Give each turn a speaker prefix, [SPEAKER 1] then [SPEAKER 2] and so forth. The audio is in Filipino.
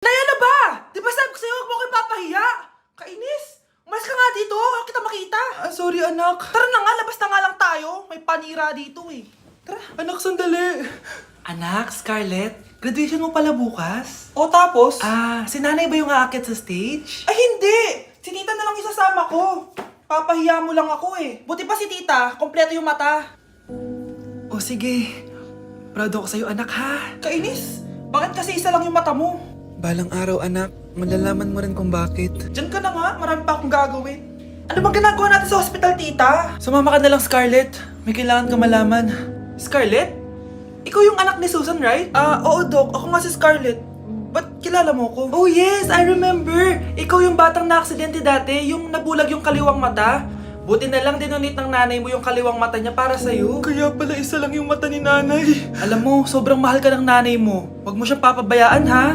[SPEAKER 1] Ano ba? Di ba sabi ko sa'yo, huwag mo ko ipapahiya? Kainis! Umalis ka nga dito, huwag kita makita. Sorry anak. Tara na nga, labas na nga lang tayo. May panira dito eh. Tara. Anak, sandali. Anak, Scarlett, graduation mo pala bukas? O tapos? Si nanay ba yung aakit sa stage? Ay hindi! Si tita na lang isasama ko. Papahiya mo lang ako eh. Buti pa si tita, kompleto yung mata. O sige, proud ako sa'yo anak ha. Kainis, bakit kasi isa lang yung mata mo?
[SPEAKER 2] Balang araw anak, malalaman mo rin kung bakit.
[SPEAKER 1] Diyan ka na nga, marami pa akong gagawin. Ano bang ginagawa natin sa hospital, tita? Sumama ka na lang, Scarlett. May kailangan ka malaman. Scarlett? Ikaw yung anak ni Susan, right? Oo, Doc. Ako nga si Scarlett. Ba't kilala mo ko? Oh yes, I remember. Ikaw yung batang na-aksidente dati, yung nabulag yung kaliwang mata. Buti na lang dinonate ng nanay mo yung kaliwang mata niya para sa'yo. Kaya pala isa lang yung mata ni nanay. Alam mo, sobrang mahal ka ng nanay mo. Huwag mo siyang papabayaan, ha?